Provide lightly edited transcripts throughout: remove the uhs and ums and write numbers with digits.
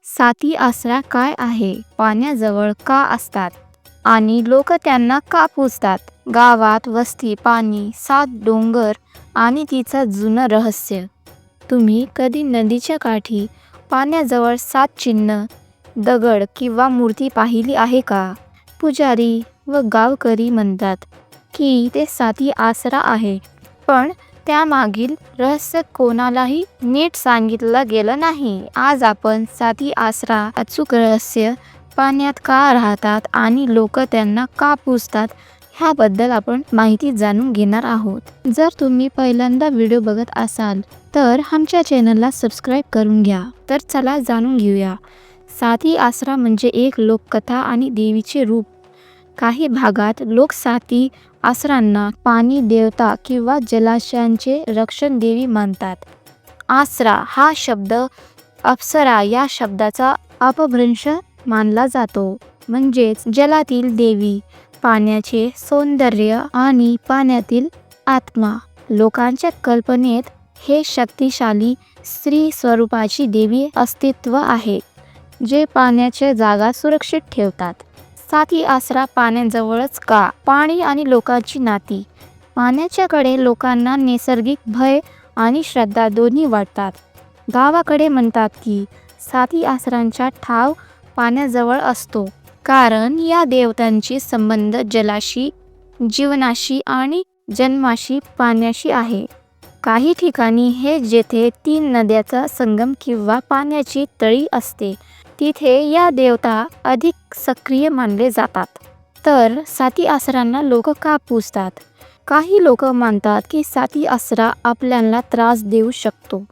साती आसरा काय आहे? पाण्याजवळ का असतात? आणि लोक त्यांना का पूजतात? गावात वस्ती, पाणी, सात डोंगर आणि तिचं जुनं रहस्य. तुम्ही कधी नदीच्या काठी पाण्याजवळ सात चिन्ह, दगड किंवा मूर्ती पाहिली आहे का? पुजारी व गावकरी म्हणतात की ते साती आसरा आहे, पण त्यामागील रहस्य कोणालाही नीट सांगितलं गेलं नाही. आज आपण साती आसरा अचूक रहस्य, पाण्यात का राहतात आणि लोक त्यांना का पूजतात ह्याबद्दल आपण माहिती जाणून घेणार आहोत. जर तुम्ही पहिल्यांदा व्हिडिओ बघत असाल तर आमच्या चॅनलला सबस्क्राईब करून घ्या. तर चला जाणून घेऊया. साती आसरा म्हणजे एक लोककथा आणि देवीचे रूप. काही भागात लोक साती आसरांना पाणी देवता किंवा जलाशयांचे रक्षण देवी मानतात. आसरा हा शब्द अप्सरा या शब्दाचा अपभ्रंश मानला जातो, म्हणजेच जलातील देवी, पाण्याचे सौंदर्य आणि पाण्यातील आत्मा. लोकांच्या कल्पनेत हे शक्तिशाली स्त्री स्वरूपाची देवी अस्तित्व आहे, जे पाण्याच्या जागा सुरक्षित ठेवतात. साती आसरा पाण्याजवळच का? पाणी आणि लोकांची नाती. पाण्याच्याकडे लोकांना नैसर्गिक भय आणि श्रद्धा दोन्ही वाटतात. गावाकडे म्हणतात की साती आसरांचा ठाव पाण्याजवळ असतो, कारण या देवतांची संबंध जलाशी, जीवनाशी आणि जन्माशी पाण्याशी आहे. काही ठिकाणी हे जेथे तीन नद्याचा संगम किंवा पाण्याची तळी असते, तिथे या देवता अधिक सक्रिय मानले जातात. तर साती आसरांना लोक का पूजतात? काही लोक मानतात की साती आसरा आपल्याला त्रास देऊ शकतो,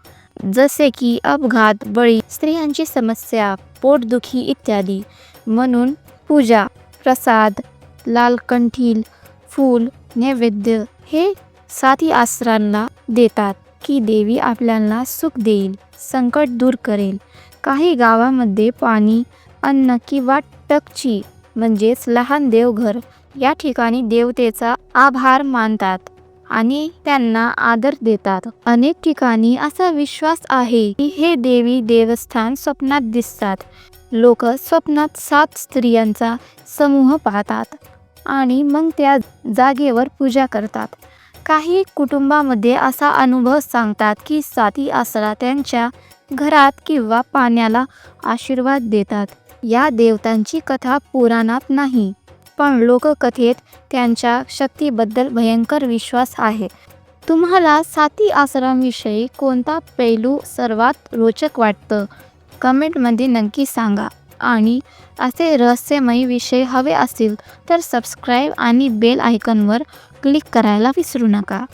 जसे की अपघात, बळी, स्त्रियांची समस्या, पोटदुखी इत्यादी. म्हणून पूजा, प्रसाद, लाल कंठील, फूल, नैवेद्य हे साती आसरांना देतात की देवी आपल्याला सुख देईल, संकट दूर करेल. काही गावामध्ये पाणी, अन्न किंवा टकची म्हणजेच लहान देवघर या ठिकाणी देवतेचा आभार मानतात आणि त्यांना आदर देतात. अनेक ठिकाणी असा विश्वास आहे की हे देवी देवस्थान स्वप्नात दिसतात. लोक स्वप्नात सात स्त्रियांचा समूह पाहतात आणि मग त्या जागेवर पूजा करतात. काही कुटुंबामध्ये असा अनुभव सांगतात की साती आसरा त्यांच्या घरात किंवा पाण्याला आशीर्वाद देतात. या देवतांची कथा पुराणात नाही, पण लोककथेत त्यांच्या शक्तीबद्दल भयंकर विश्वास आहे. तुम्हाला साती आसरांविषयी कोणता पैलू सर्वात रोचक वाटतं? कमेंटमध्ये नक्की सांगा. आणि असे रहस्यमयी विषय हवे असतील तर सबस्क्राईब आणि बेल आयकॉनवर क्लिक करायला विसरू नका.